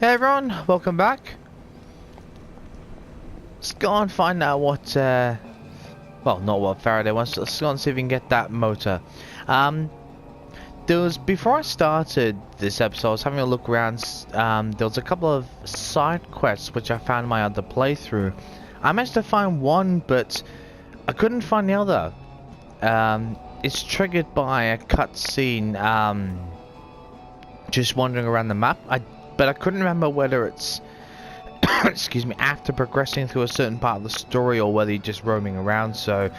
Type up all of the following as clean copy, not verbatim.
Hey everyone, welcome back. Let's go and find out what, well, not what Faraday wants. Let's go and see if we can get that motor. Before I started this episode, I was having a look around. There was a couple of side quests which I found in my other playthrough. I managed to find one, but I couldn't find the other. It's triggered by a cutscene. Just wandering around the map. But I couldn't remember whether it's excuse me, after progressing through a certain part of the story or whether you're just roaming around. So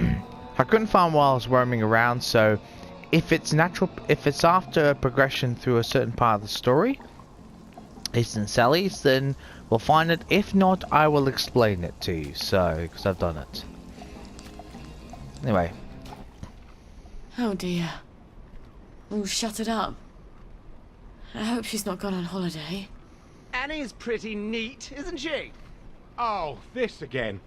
I couldn't find while I was roaming around. So if it's after progression through a certain part of the story, it's in Sally's, then we'll find it. If not, I will explain it to you. So because I've done it anyway. Oh dear. Oh, shut it up. I hope she's not gone on holiday. Annie's pretty neat, isn't she? Oh, this again.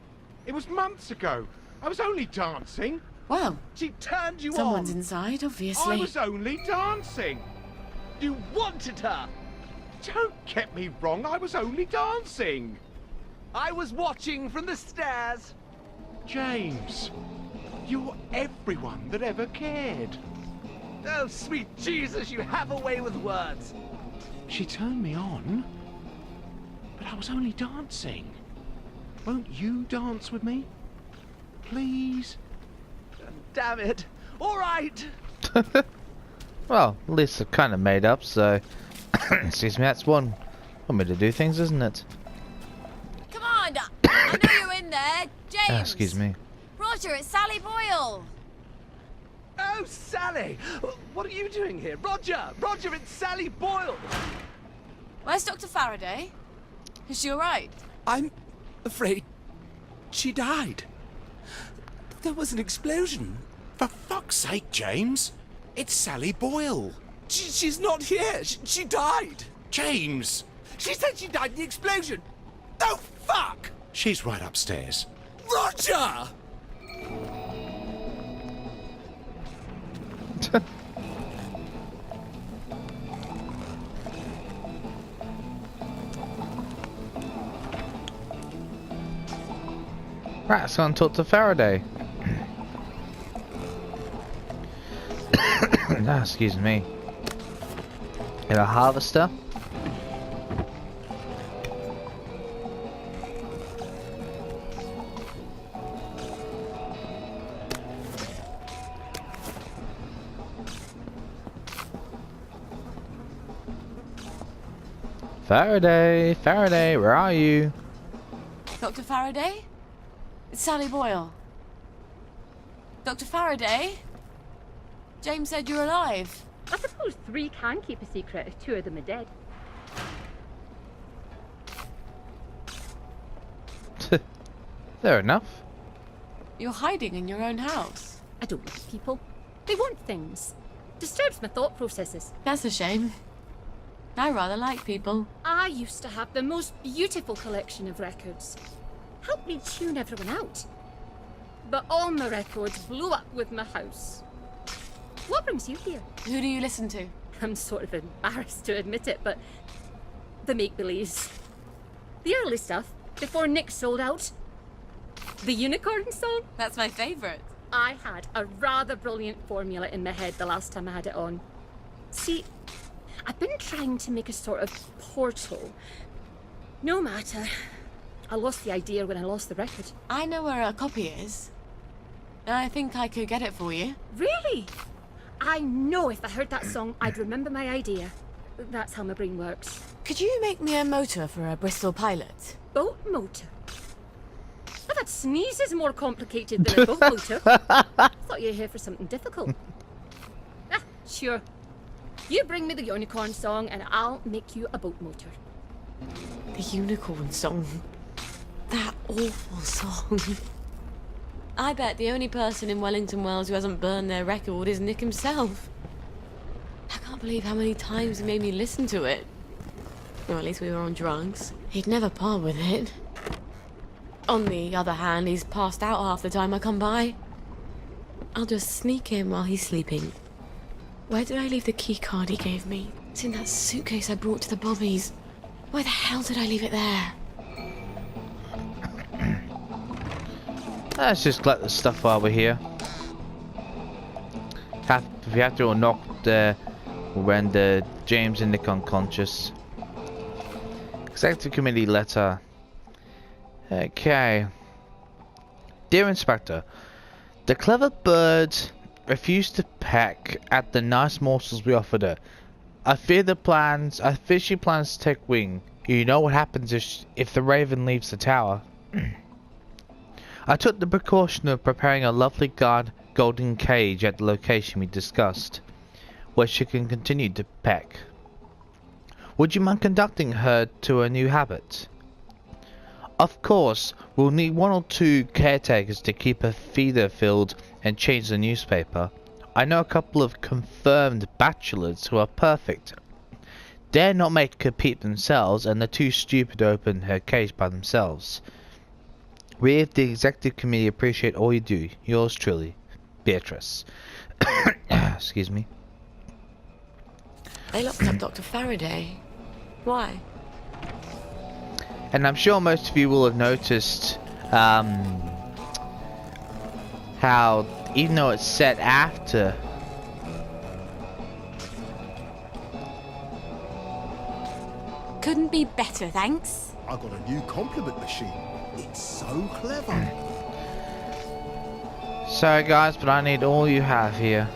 It was months ago. I was only dancing. Well, She turned you someone's on. inside, I obviously. was only dancing. You wanted her. Don't get me wrong, I was only dancing. I was watching from the stairs. James, you're everyone that ever cared. Oh, sweet Jesus, you have a way with words. She turned me on, but I was only dancing. Won't you dance with me? Please? Damn it. All right. Well, at least it's kind of made up. So excuse me, that's one way to do things, isn't it? Come on! I know you're in there! James! Excuse me. Roger, it's Sally Boyle! Oh, Sally. What are you doing here? Roger! Roger, it's Sally Boyle. Where's Dr. Faraday? Is she alright? I'm afraid she died. There was an explosion. For fuck's sake, James. It's Sally Boyle. She's not here. She died. James. She said she died in the explosion. Oh, fuck. She's right upstairs. Roger! Right, let's go and talk to Faraday. Excuse me. You have a harvester? Faraday, Faraday, where are you? Dr. Faraday? It's Sally Boyle. Dr. Faraday? James said you're alive. I suppose 3 can keep a secret if 2 of them are dead. Fair enough. You're hiding in your own house. I don't like people. They want things. Disturbs my thought processes. That's a shame. I rather like people. I used to have the most beautiful collection of records. Helped me tune everyone out. But all my records blew up with my house. What brings you here? Who do you listen to? I'm sort of embarrassed to admit it, but the make-believes. The early stuff, before Nick sold out. The Unicorn song? That's my favourite. I had a rather brilliant formula in my head the last time I had it on. See, I've been trying to make a sort of portal. No matter. I lost the idea when I lost the record. I know where a copy is. And I think I could get it for you. Really? I know if I heard that song, I'd remember my idea. That's how my brain works. Could you make me a motor for a Bristol Pilot? Boat motor. I've had sneezes more complicated than a boat motor. Thought you were here for something difficult. Ah, sure. You bring me the Unicorn song and I'll make you a boat motor. The Unicorn song. That awful song. I bet the only person in Wellington Wells who hasn't burned their record is Nick himself. I can't believe how many times he made me listen to it. Or at least we were on drugs. He'd never part with it. On the other hand, he's passed out half the time I come by. I'll just sneak in while he's sleeping. Where did I leave the key card he gave me? It's in that suitcase I brought to the Bobbies. Why the hell did I leave it there? Let's just collect the stuff while we're here. If you have to knock the render James and Nick unconscious. Executive Committee letter. Okay. Dear Inspector, the clever bird refused to peck at the nice morsels we offered her. I fear she plans to take wing. You know what happens if the raven leaves the tower. I took the precaution of preparing a lovely golden cage at the location we discussed, where she can continue to peck. Would you mind conducting her to a new habit? Of course, we'll need 1 or 2 caretakers to keep her feeder filled and change the newspaper. I know a couple of confirmed bachelors who are perfect. Dare not make her peep themselves, and they're too stupid to open her cage by themselves. We of the Executive Committee appreciate all you do. Yours truly, Beatrice. Excuse me. They locked up Dr. Faraday. Why? And I'm sure most of you will have noticed how, even though it's set after, Couldn't be better, thanks. I got a new compliment machine. It's so clever. sorry guys, but I need all you have here.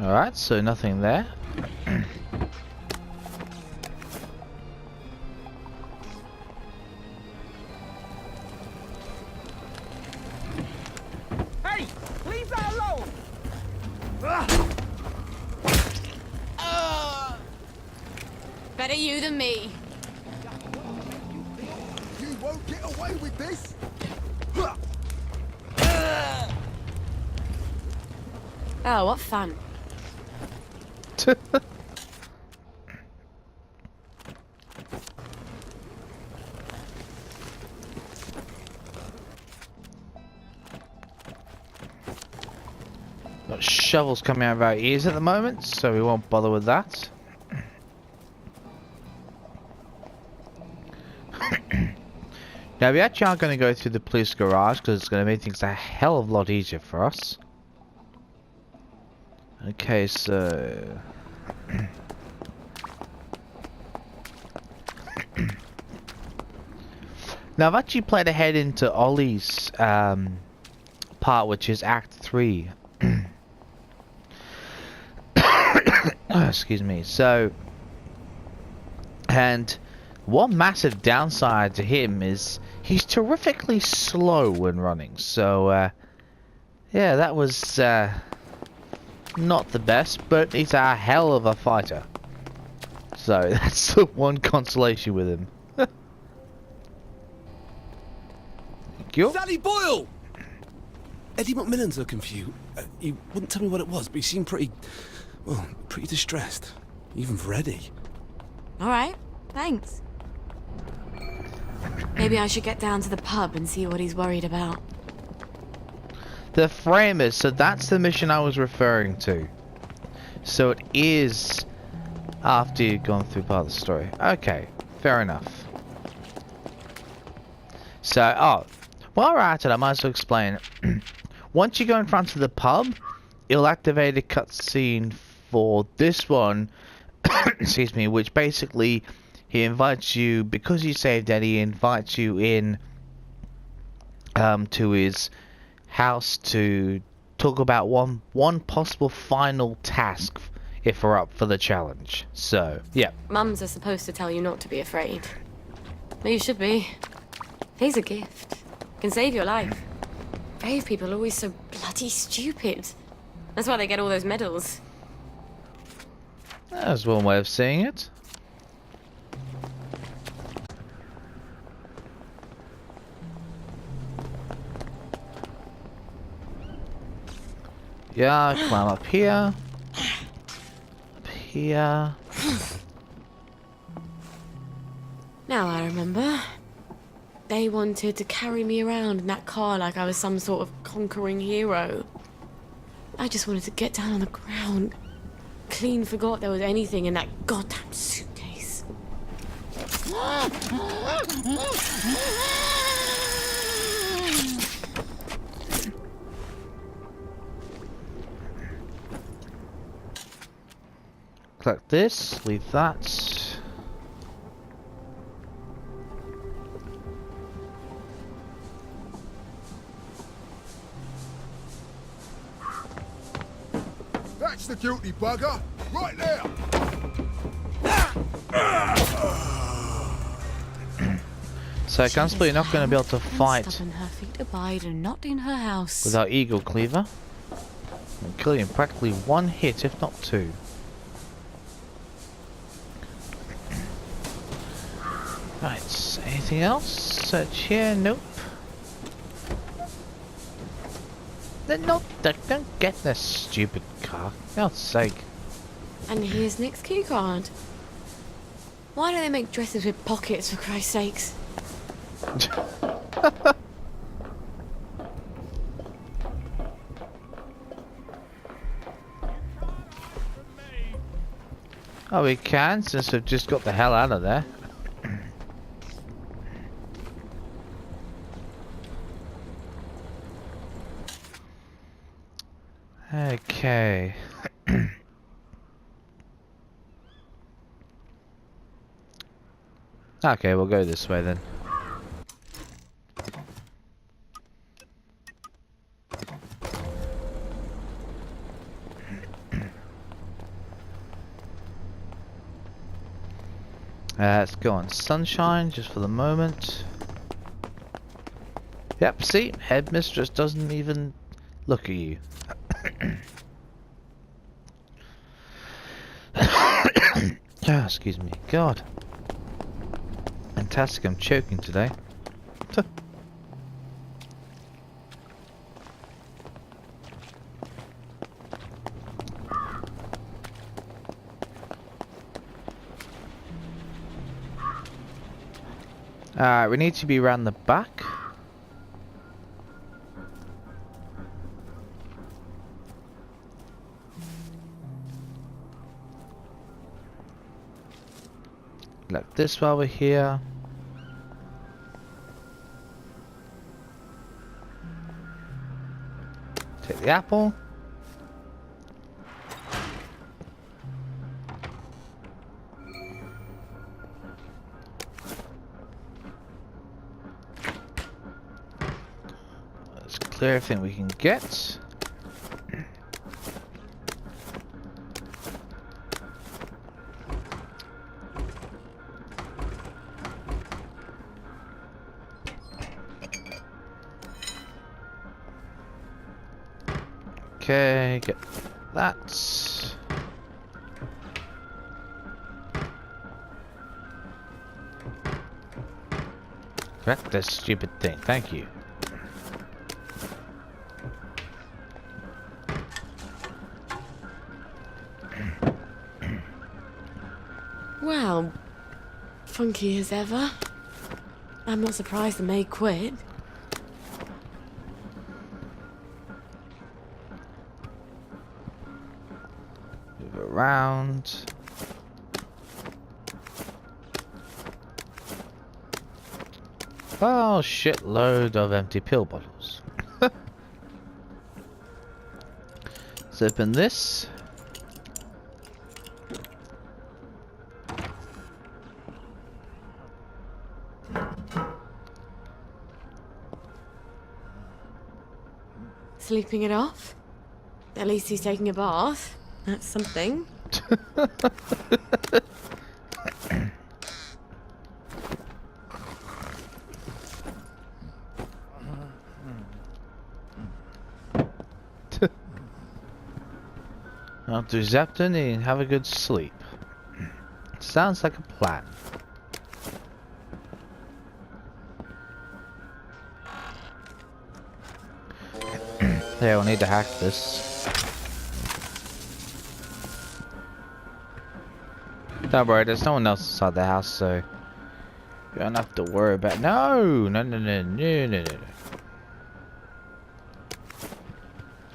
Alright, so nothing there. Hey, leave that alone! Better you than me. You won't get away with this. Oh, what fun. Got shovels coming out of our ears at the moment, so we won't bother with that. Now we actually are going to go through the police garage because it's going to make things a hell of a lot easier for us. Okay, so now I've actually played ahead into Ollie's part, which is Act 3. Excuse me. So, and one massive downside to him is he's terrifically slow when running. So, yeah, that was not the best, but he's a hell of a fighter. So that's the one consolation with him. Thank you. Sally Boyle! Eddie McMillan's looking for you. He wouldn't tell me what it was, but he seemed pretty distressed. Even for Eddie. All right, thanks. Maybe I should get down to the pub and see what he's worried about. The Framers, so that's the mission I was referring to. So it is after you've gone through part of the story. Okay, fair enough. So, while we're at it, I might as well explain. Once you go in front of the pub, it'll activate a cutscene for this one, excuse me, which basically he invites you, because you saved Eddie, he invites you in to his house to talk about one possible final task if we're up for the challenge. So, yeah. Mums are supposed to tell you not to be afraid. But you should be. He's a gift. Can save your life. Brave people are always so bloody stupid. That's why they get all those medals. That's one way of seeing it. Yeah, climb up here. Up here. Now I remember. They wanted to carry me around in that car like I was some sort of conquering hero. I just wanted to get down on the ground. Clean forgot there was anything in that goddamn suitcase. Collect this, leave that. That's the guilty bugger. Right there. So Gunsplit, you're not going to be able to fight Stubborn her feet abide and not in her house. without Eagle Cleaver. And kill you in practically one hit, if not two. Right, anything else? Search here, nope. Then don't get this stupid car. For God's sake. And here's Nick's key card. Why do they make dresses with pockets, for Christ's sakes? Oh, we can, since we've just got the hell out of there. Okay. Okay, we'll go this way then. Let's go on Sunshine just for the moment. Yep, see, Headmistress doesn't even look at you. Ah, excuse me. God. Fantastic, I'm choking today. Alright, we need to be around the back. Like this while we're here. Take the apple. Let's clear everything we can get. Okay, get that. Correct this stupid thing, thank you. Well, funky as ever. I'm not surprised the maid quit. Move around. Oh, shitload of empty pill bottles. Let's open this. Sleeping it off? At least he's taking a bath. That's something. I'll do Zepton and have a good sleep. Sounds like a plan. Yeah, we'll need to hack this. Don't worry, there's no one else inside the house, so you don't have to worry about. No.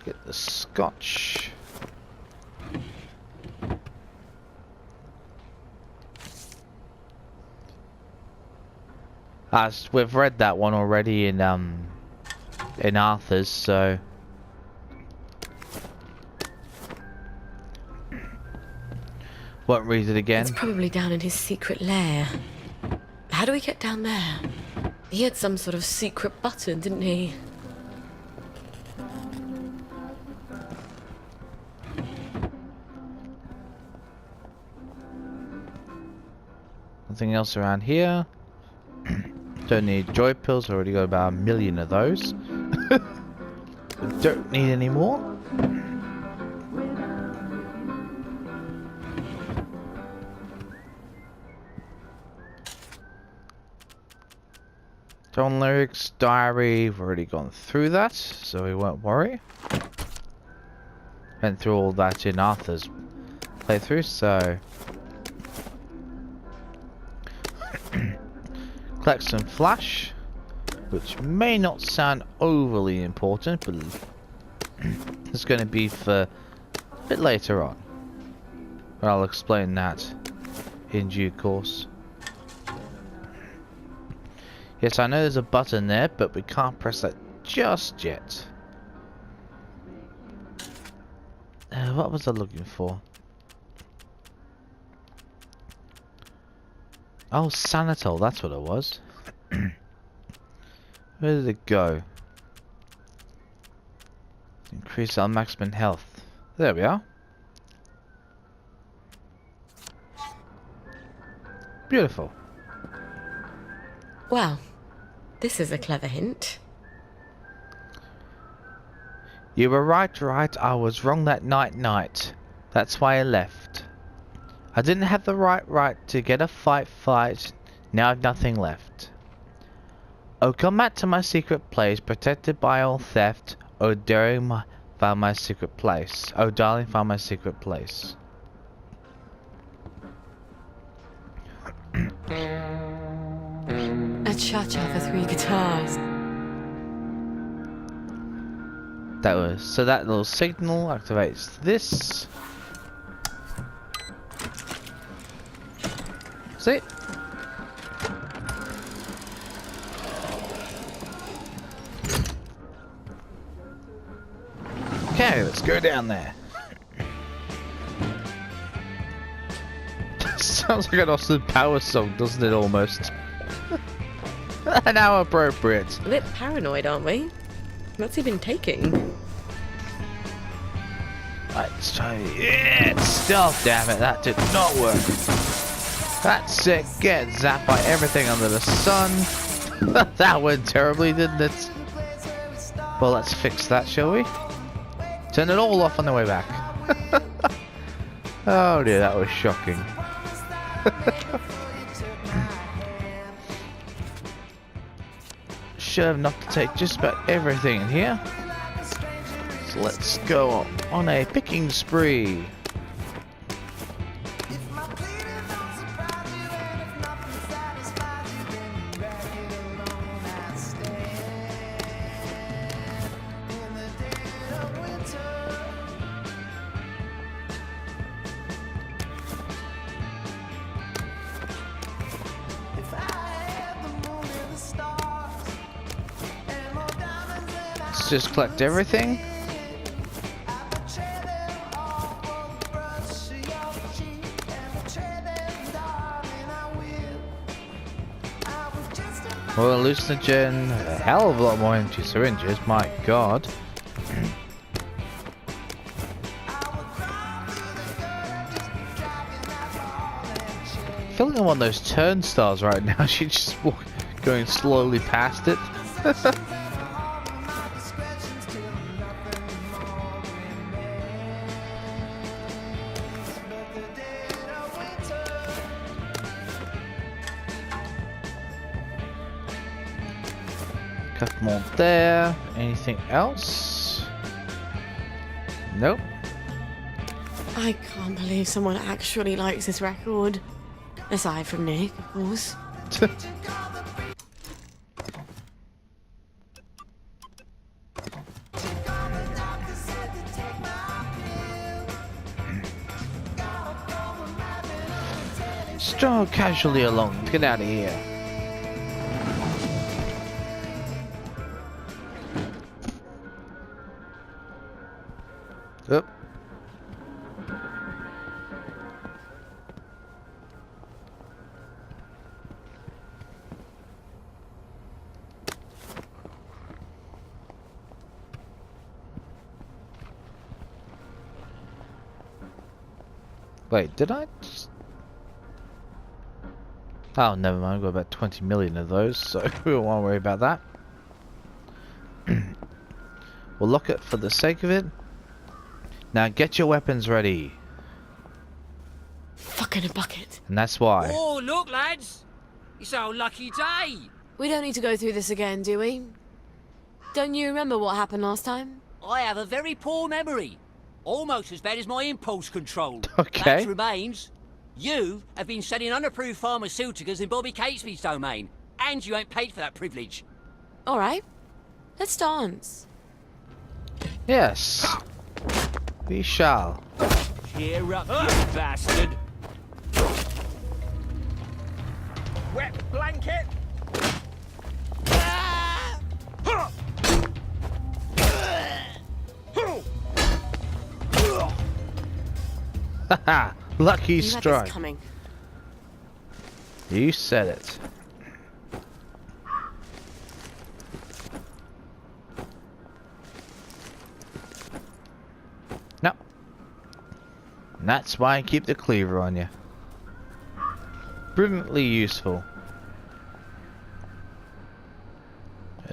Get the scotch. We've read that one already in Arthur's, so won't read it again. It's probably down in his secret lair. How do we get down there? He had some sort of secret button, didn't he? Nothing else around here. Don't need joy pills, already got about 1 million of those. Don't need any more. John Lyrics, diary, we've already gone through that, so we won't worry. Went through all that in Arthur's playthrough, so collect some flash, which may not sound overly important, but it's going to be for a bit later on. But I'll explain that in due course. Yes, I know there's a button there, but we can't press that just yet. What was I looking for? Oh, Sanitol, that's what it was. Where did it go? Increase our maximum health. There we are. Beautiful. Well, this is a clever hint. You were right. I was wrong that night. That's why I left. I didn't have the right to get a fight. Now I've nothing left. Oh, come back to my secret place, protected by all theft. Oh, darling, found my secret place. Oh, darling, found my secret place. A cha-cha for 3 guitars. That was so. That little signal activates this. See? Okay, let's go down there. Sounds like an Austin Powers song, doesn't it, almost? And how appropriate. A bit paranoid, aren't we? What's he been taking? Right, let's try it. Stealth, damn it, that did not work. That's it, get zapped by everything under the sun. That went terribly, didn't it? Well, let's fix that, shall we? Turn it all off on the way back. Oh dear, that was shocking. Should have enough to take just about everything in here. So let's go on a picking spree. Let's just collect everything. Well, hallucinogen, a hell of a lot more empty syringes, my god. Feeling on one of those turnstiles right now, she's just going slowly past it. Couple more there. Anything else? Nope. I can't believe someone actually likes this record. Aside from Nick, of course. Stroll casually along. Get out of here. Oop. Wait, did I just... Oh, never mind. I've got about 20 million of those, so we won't worry about that. We'll lock it for the sake of it. Now get your weapons ready. Fucking a bucket. And that's why. Oh, look, lads! It's our lucky day! We don't need to go through this again, do we? Don't you remember what happened last time? I have a very poor memory. Almost as bad as my impulse control. Okay. Fact remains, you have been selling unapproved pharmaceuticals in Bobby Catesby's domain, and you ain't paid for that privilege. Alright. Let's dance. Yes. We shall. Cheer up, you bastard! Wet blanket! Haha. Lucky You had this strike. coming. You said it. No. And that's why I keep the cleaver on you. Brilliantly useful.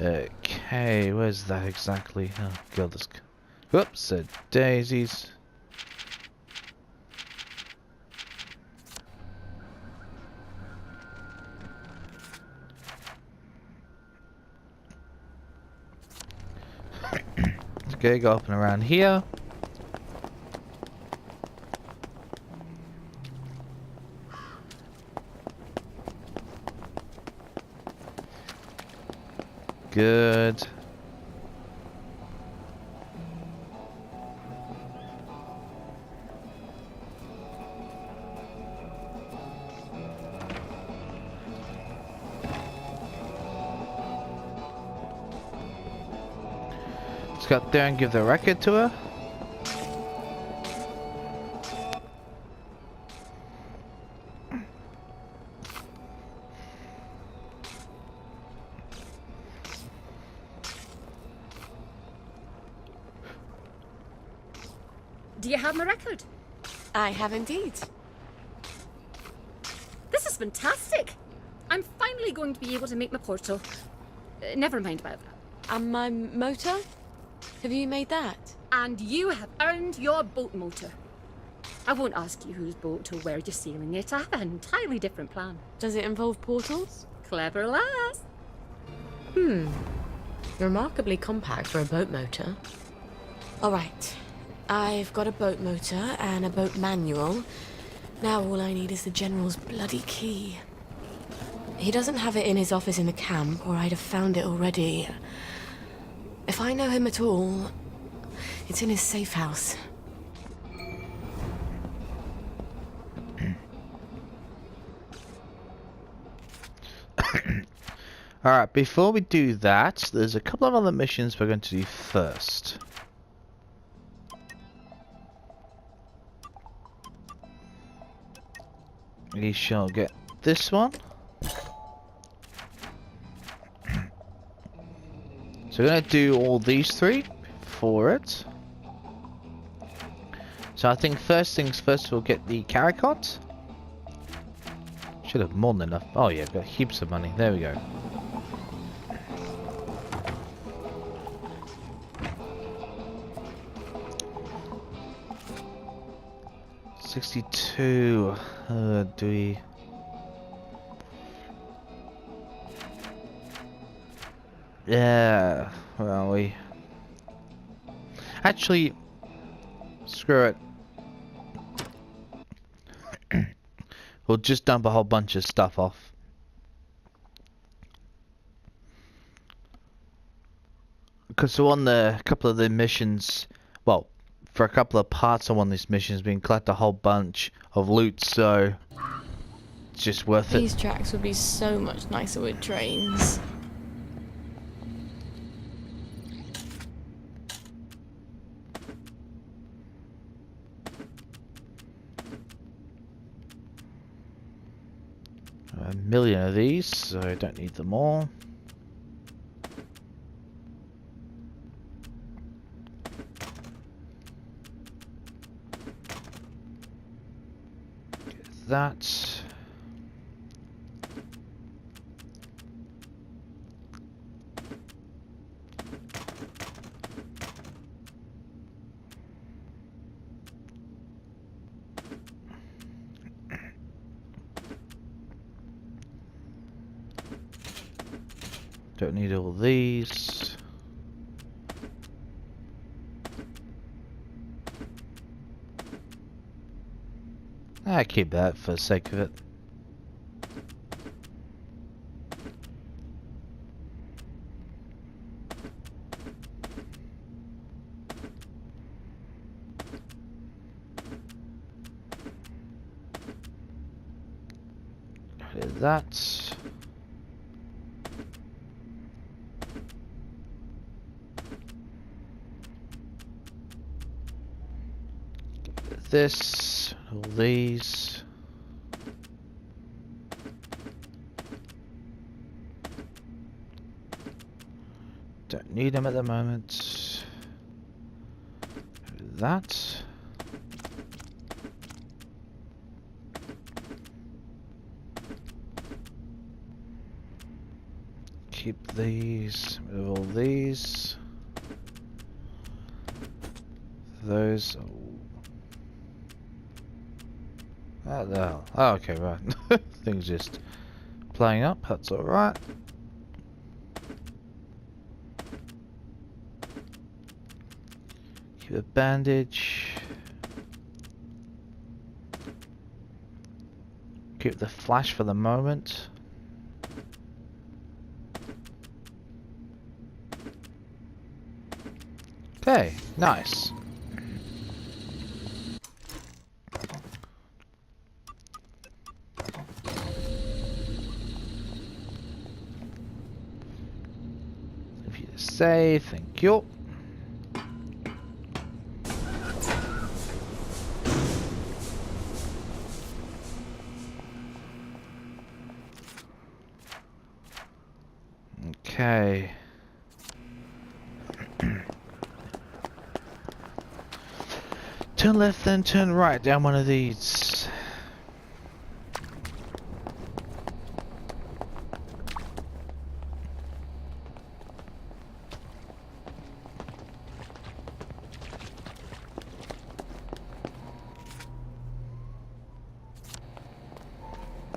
Okay, where's that exactly? Oh god, this... Whoops, daisies. Okay, go up and around here. Good. Let's go up there and give the record to her. Do you have my record? I have indeed. This is fantastic. I'm finally going to be able to make my portal. Never mind about that. And my motor? Have you made that? And you have earned your boat motor. I won't ask you whose boat or where you're sailing it. I have an entirely different plan. Does it involve portals? Clever lass. Remarkably compact for a boat motor. Alright. I've got a boat motor and a boat manual. Now all I need is the General's bloody key. He doesn't have it in his office in the camp, or I'd have found it already. If I know him at all, it's in his safe house. Alright, before we do that, there's a couple of other missions we're going to do first. We shall get this one. So we're going to do all these three for it. So I think first things first, we'll get the Caricot. Should have more than enough. Oh yeah, got heaps of money. There we go. $62. Do we? Yeah. Where are we? Actually, screw it. We'll just dump a whole bunch of stuff off. Because so on the couple of the missions, well, for a couple of parts on one of these missions, we can collect a whole bunch of loot, so it's just worth it. These tracks would be so much nicer with trains. A million of these, so I don't need them all. Get that. Don't need all these. I keep that for the sake of it. That. This, all these. Don't need them at the moment. That. Keep these, with all these. Those. What the hell? Oh, okay, right. Things just playing up, that's alright. Keep a bandage. Keep the flash for the moment. Okay, nice. Save, thank you. Okay. Turn left, then turn right down one of these.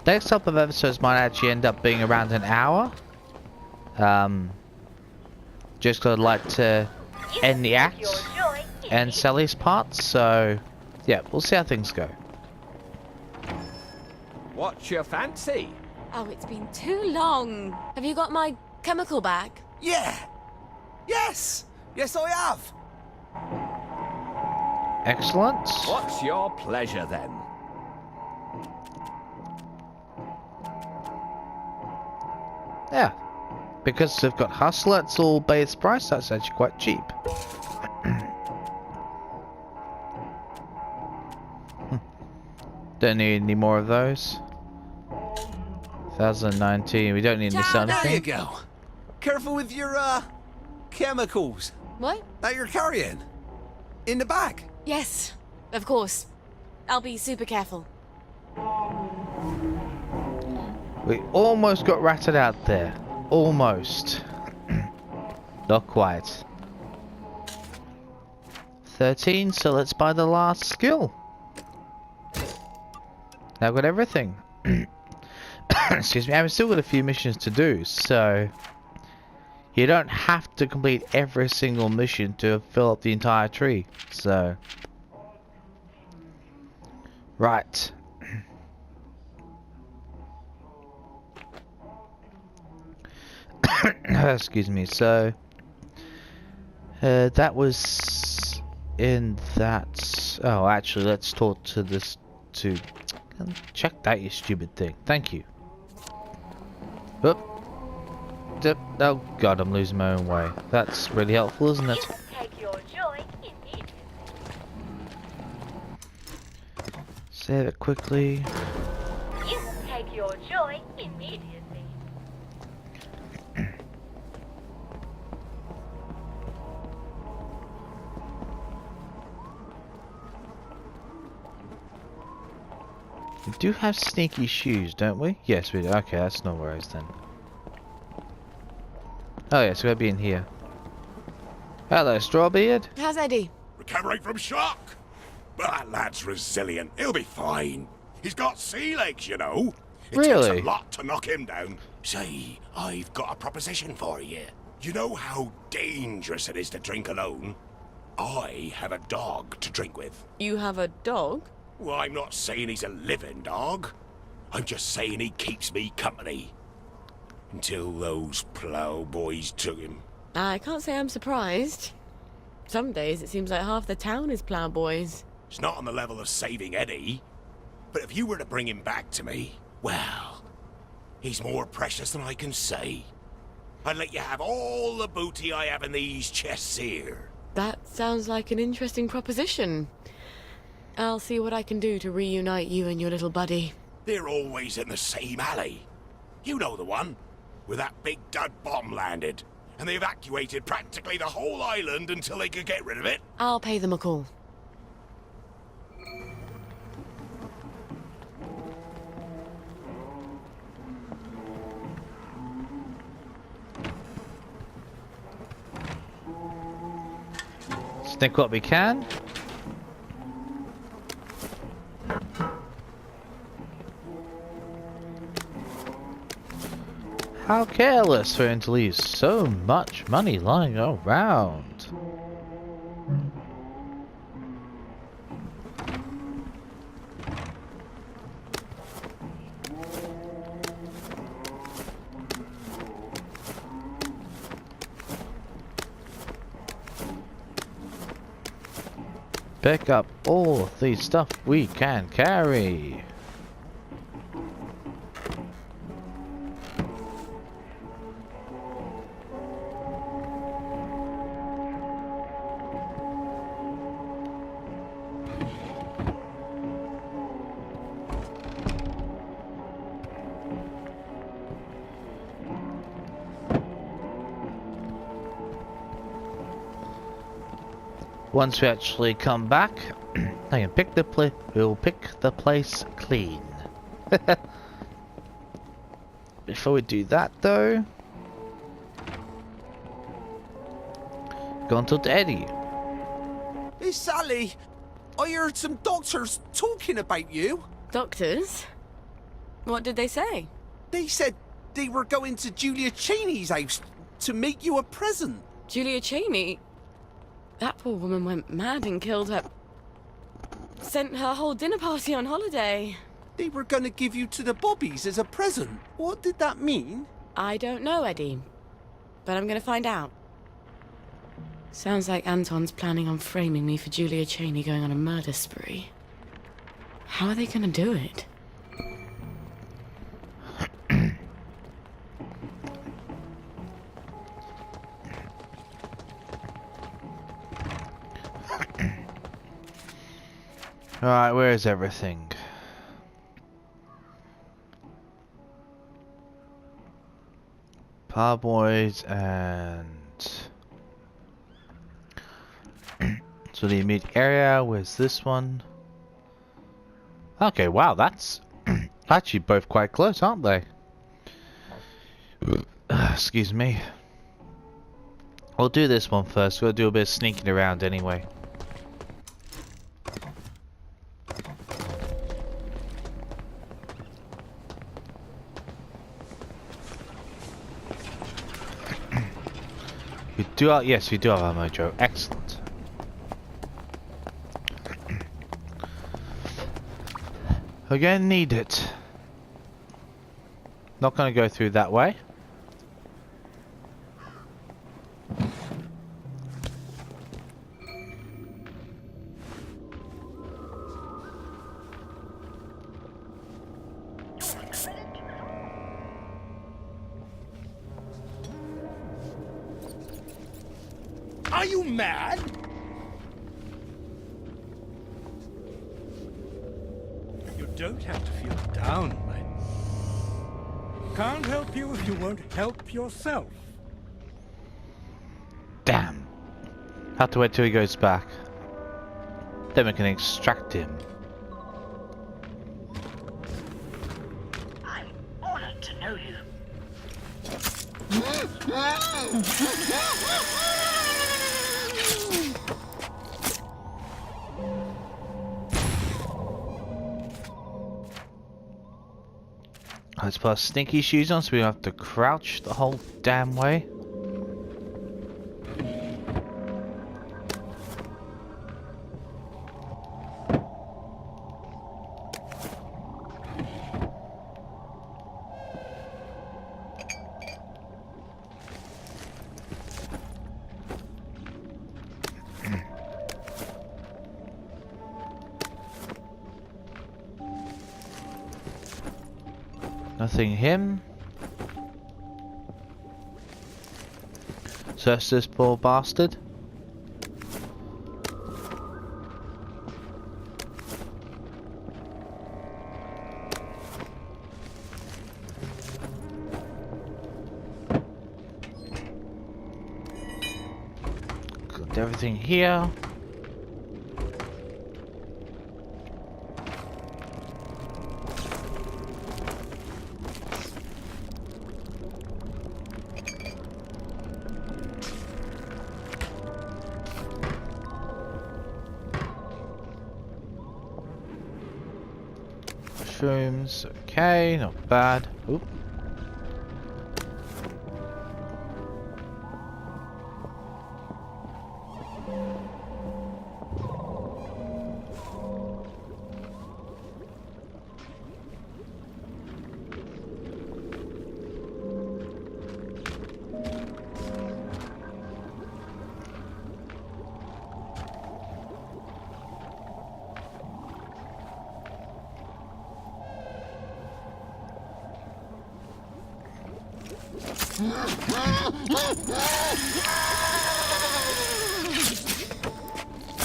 Next couple of episodes might actually end up being around an hour. Just 'cause I'd like to end the act and Sally's part, so yeah, we'll see how things go. What's your fancy? Oh, it's been too long. Have you got my chemical back? Yeah! Yes! Yes, I have! Excellent. What's your pleasure then? Yeah, because they've got Hustler, it's all base price, that's actually quite cheap. Don't need any more of those. 2019, we don't need to sell There you anything. go. Careful with your, chemicals What? that you're carrying. In the bag. Yes, of course. I'll be super careful. We almost got ratted out there. Almost. Not quite. 13, so let's buy the last skill. Now I've got everything. Excuse me, I've still got a few missions to do, so you don't have to complete every single mission to fill up the entire tree. So right. excuse me. So that was in that. Oh, actually, let's talk to this. To check that, you stupid thing. Thank you. Oop. Oh God, I'm losing my own way. That's really helpful, isn't it? Take your joy immediately. Save it quickly. You take your joy immediately. We do have sneaky shoes, don't we? Yes, we do. Okay, that's no worries then. Oh yes, we'll be in here. Hello, Strawbeard. How's Eddie? Recovering from shock. But that lad's resilient. He'll be fine. He's got sea legs, you know. It Really? takes a lot to knock him down. Say, I've got a proposition for you. You know how dangerous it is to drink alone? I have a dog to drink with. You have a dog? Well, I'm not saying he's a living dog. I'm just saying he keeps me company. Until those plough boys took him. I can't say I'm surprised. Some days it seems like half the town is ploughboys. It's not on the level of saving Eddie. But if you were to bring him back to me, well, he's more precious than I can say. I'd let you have all the booty I have in these chests here. That sounds like an interesting proposition. I'll see what I can do to reunite you and your little buddy. They're always in the same alley. You know the one, where that big dud bomb landed. And they evacuated practically the whole island until they could get rid of it. I'll pay them a call. Snick what we can. How careless for him to leave so much money lying around. Pick up all the stuff we can carry. Once we actually come back, I can pick the we'll pick the place clean. Before we do that though, go on to Eddie. Hey, Sally. I heard some doctors talking about you. Doctors? What did they say? They said they were going to Julia Cheney's house to make you a present. Julia Cheney? That poor woman went mad and killed her... Sent her whole dinner party on holiday. They were going to give you to the Bobbies as a present. What did that mean? I don't know, Eddie. But I'm gonna find out. Sounds like Anton's planning on framing me for Julia Cheney going on a murder spree. How are they gonna do it? Alright, where is everything? Parboys and... So the immediate area, where's this one? Okay, wow, that's actually both quite close, aren't they? Excuse me. We'll do this one first, we'll do a bit of sneaking around anyway. We do have, yes, we do have our mojo. Excellent. Again, need it. Not going to go through that way. Are you mad? You don't have to feel down, mate. Can't help you if you won't help yourself. Damn. Have to wait till he goes back. Then we can extract him. I'm honored to know you. Let's put our sneaky shoes on so we don't have to crouch the whole damn way. Nothing him. Search this poor bastard. Got everything here. Mushrooms, okay, not bad. Oop.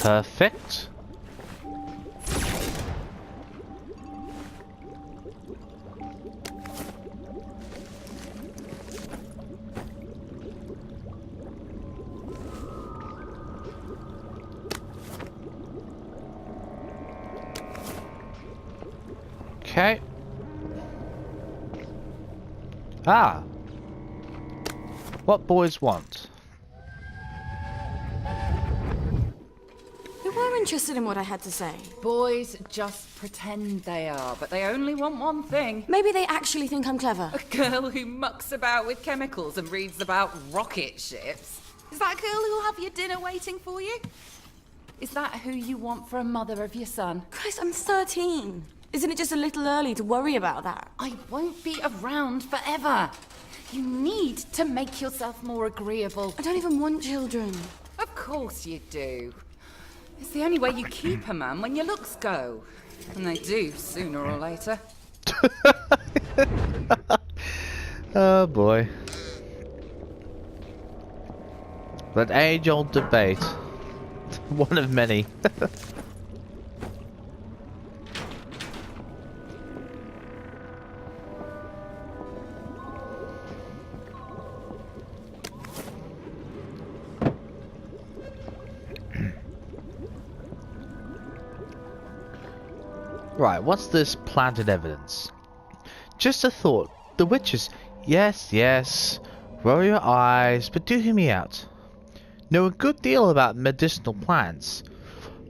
Perfect. Okay. Ah. What boys want? They were interested in what I had to say. Boys just pretend they are, but they only want one thing. Maybe they actually think I'm clever. A girl who mucks about with chemicals and reads about rocket ships. Is that girl who'll have your dinner waiting for you? Is that who you want for a mother of your son? Christ, I'm 13. Isn't it just a little early to worry about that? I won't be around forever. You need to make yourself more agreeable. I don't even want children. Of course you do. It's the only way you keep a man when your looks go. And they do, sooner or later. Oh boy. That age-old debate. One of many. Right, what's this planted evidence? Just a thought. The witches. Yes, yes. Roll your eyes, but do hear me out. Know a good deal about medicinal plants.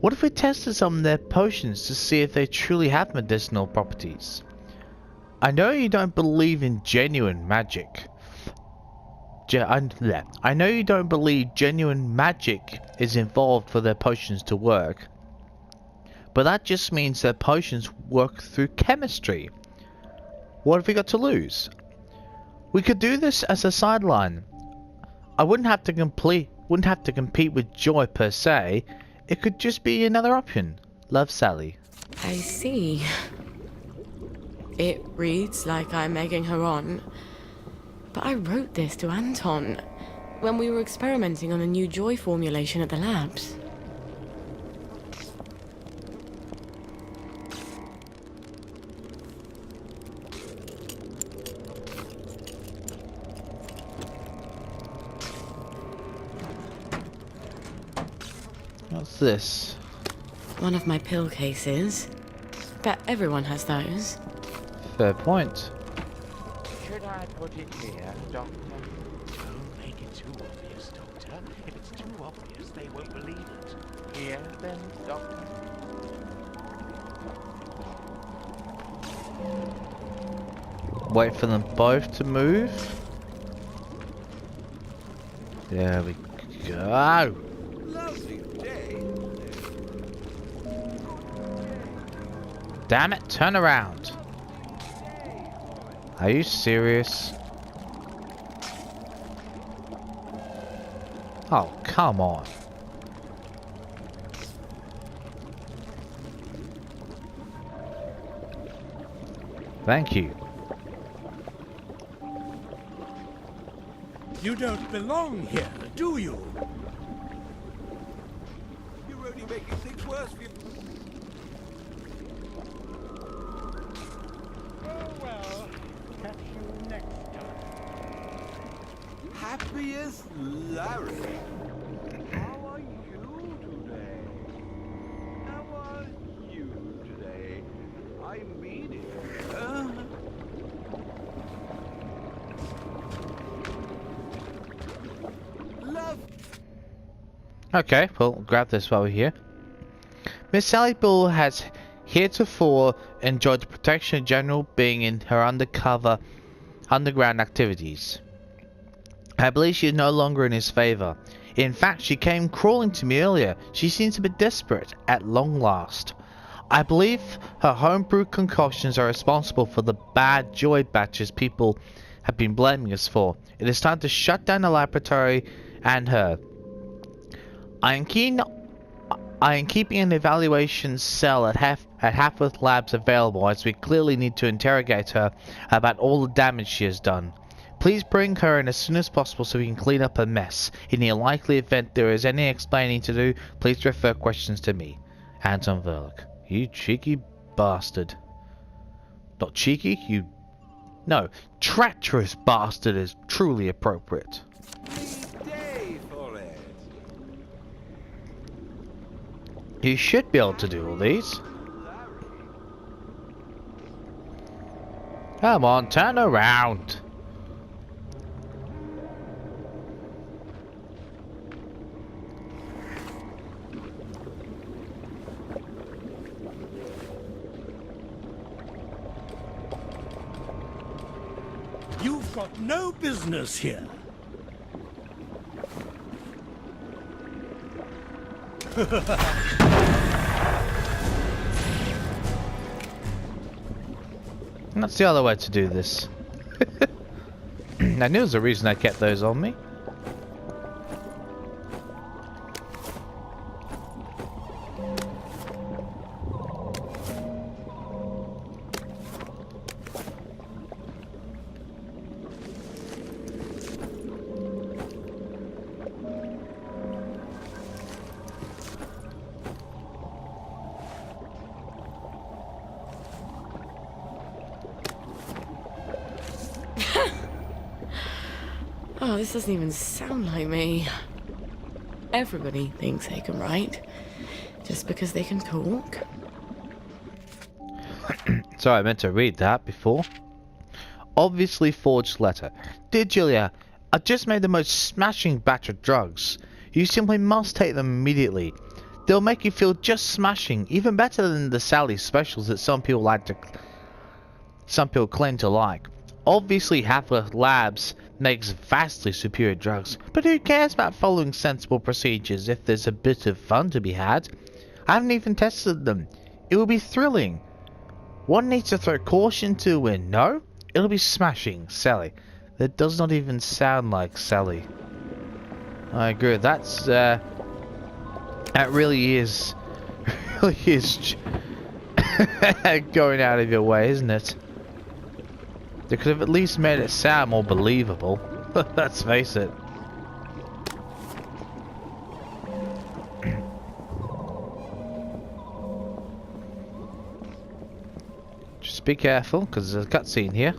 What if we tested some of their potions to see if they truly have medicinal properties? I know you don't believe in genuine magic. I know you don't believe genuine magic is involved for their potions to work. But that just means their potions work through chemistry. What have we got to lose? We could do this as a sideline. I wouldn't have to compete with Joy per se. It could just be another option. Love, Sally. I see. It reads like I'm egging her on. But I wrote this to Anton. when we were experimenting on a new joy formulation at the labs. What's this? One of my pill cases. Bet everyone has those. Fair point. Should I put it here, Doctor? Don't make it too obvious, Doctor. If it's too obvious, they won't believe it. Here, then, Doctor. Wait for them both to move. There we go. Lovely day. Damn it, turn around. Are you serious? Oh, come on. Thank you. You don't belong here, do you? You're only making things worse for you. Oh well, catch you next time. Happy as Larry. How are you today? How are you today? I mean it. Love. Okay, well, grab this while we're here. Miss Sally Bull has heretofore enjoyed the protection of General Bing in her underground activities. I believe she is no longer in his favor. In fact, she came crawling to me earlier. She seems a bit desperate, at long last. I believe her homebrewed concoctions are responsible for the bad joy batches people have been blaming us for. It is time to shut down the laboratory and her. I am keeping an evaluation cell at Hapworth Labs available, as we clearly need to interrogate her about all the damage she has done. Please bring her in as soon as possible so we can clean up her mess. In the unlikely event there is any explaining to do, please refer questions to me. Anton Verloc. You cheeky bastard. Not cheeky, you... No, treacherous bastard is truly appropriate. Day for it. You should be able to do all these. Come on, turn around. You've got no business here. That's the other way to do this. I knew there was a reason I kept those on me. Oh, this doesn't even sound like me. Everybody thinks they can write, just because they can talk. Sorry, I meant to read that before. Obviously forged letter. Dear Julia, I just made the most smashing batch of drugs. You simply must take them immediately. They'll make you feel just smashing, even better than the Sally specials that some people claim to like. Obviously Hapworth Labs makes vastly superior drugs, but who cares about following sensible procedures if there's a bit of fun to be had? I haven't even tested them. It will be thrilling. One needs to throw caution to the wind, no? It'll be smashing, Sally. That does not even sound like Sally. I agree. That's that really is going out of your way, isn't it? They could have at least made it sound more believable. Let's face it. be careful, because there's a cutscene here.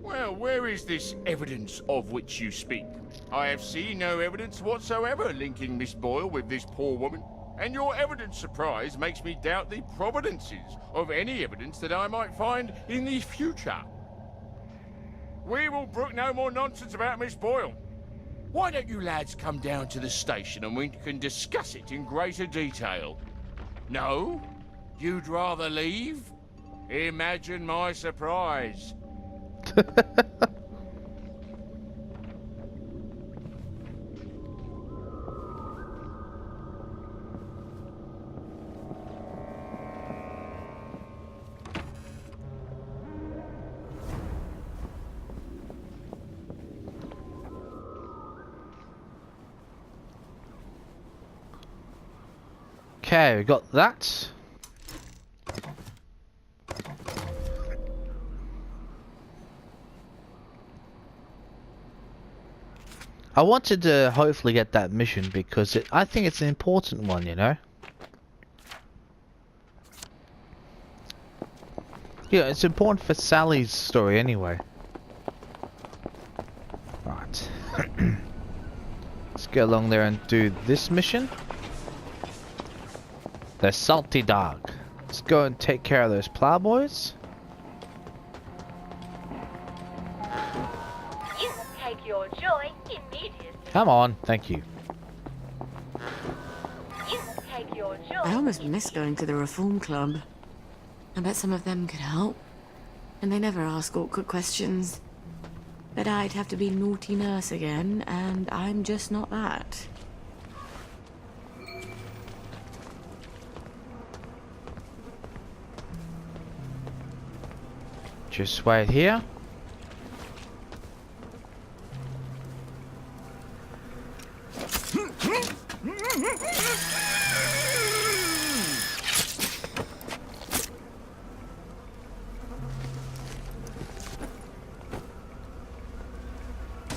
Well, where is this evidence of which you speak? I have seen no evidence whatsoever linking Miss Boyle with this poor woman, and your evident surprise makes me doubt the providences of any evidence that I might find in the future. We will brook no more nonsense about Miss Boyle. Why don't you lads come down to the station and we can discuss it in greater detail? No? You'd rather leave? Imagine my surprise. Okay, we got that. I wanted to hopefully get that mission because I think it's an important one, you know? Yeah, it's important for Sally's story anyway. Right. Let's get along there and do this mission. The Salty Dog. Let's go and take care of those plowboys. You take your joy immediately. Come on, thank you. You take your joy. I almost miss going to the Reform Club. I bet some of them could help. And they never ask awkward questions. But I'd have to be naughty nurse again, and I'm just not that. Just wait here.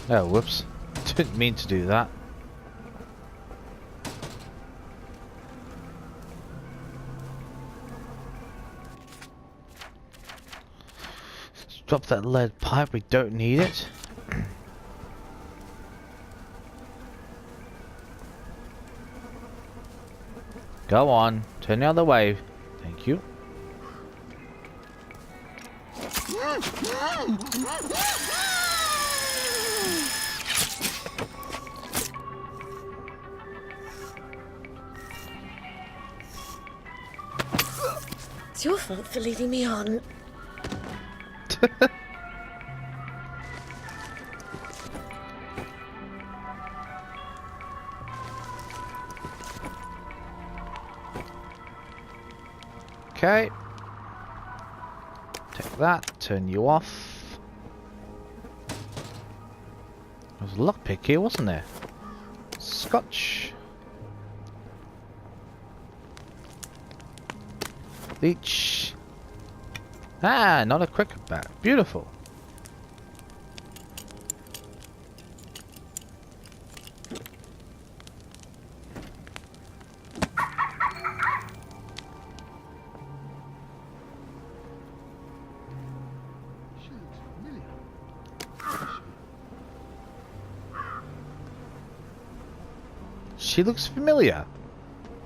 Oh, whoops. Didn't mean to do that. Drop that lead pipe, we don't need it. Go on, turn the other way. Thank you. It's your fault for leading me on. Okay. Take that, turn you off. There was a lockpick here, wasn't there? Scotch. Leech. Ah, not a cricket bat. Beautiful. She looks familiar.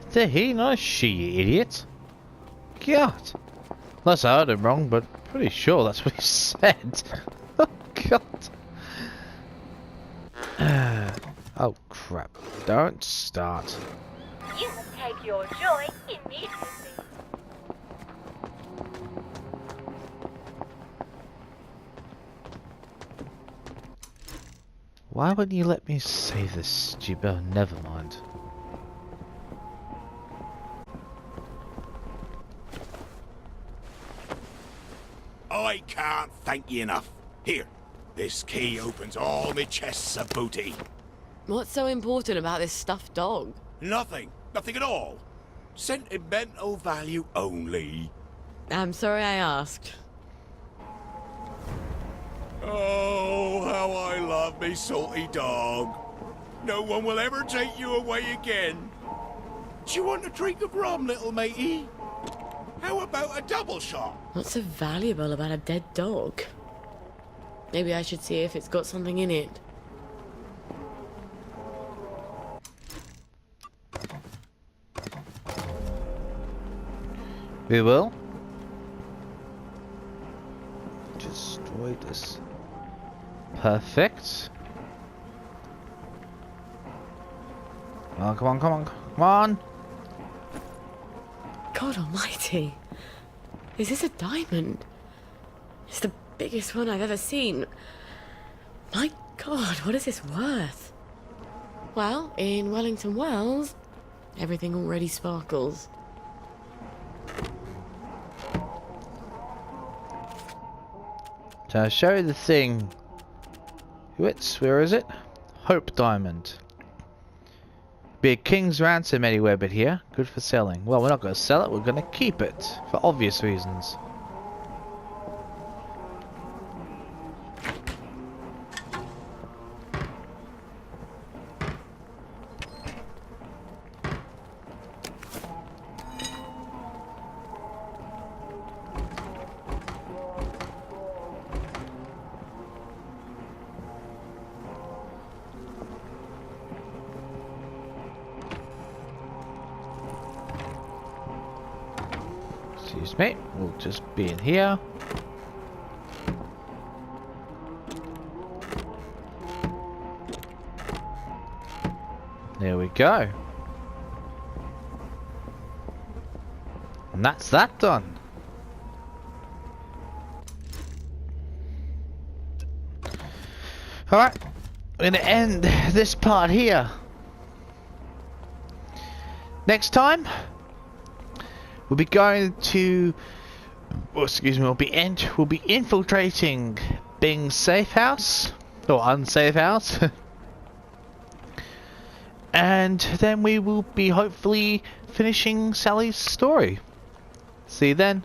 It's a he, not a she, you idiot. God. Unless I heard him wrong, but pretty sure that's what he said. Oh, God. Oh, crap. Don't start. You take your joy immediately. Why wouldn't you let me say this, stupid? Never mind. I can't thank you enough. Here, this key opens all my chests of booty. What's so important about this stuffed dog? Nothing. Nothing at all. Sentimental value only. I'm sorry I asked. Oh, how I love me salty dog. No one will ever take you away again. Do you want a drink of rum, little matey? How about a double shot? What's so valuable about a dead dog? Maybe I should see if it's got something in it. We will. Destroy this. Perfect. Oh, come on, come on, come on! God almighty. Is this a diamond? It's the biggest one I've ever seen. My God, what is this worth? Well, in Wellington Wells, everything already sparkles. So I'll show you the thing. Where is it? Hope Diamond. Be a king's ransom anywhere but here. Good for selling. Well, we're not going to sell it, we're going to keep it. For obvious reasons. Excuse me, we'll just be in here. There we go. And that's that done. Alright, we're going to end this part here. Next time, we'll be going to, we'll be infiltrating Bing's safe house, or unsafe house. And then we will be hopefully finishing Sally's story. See you then.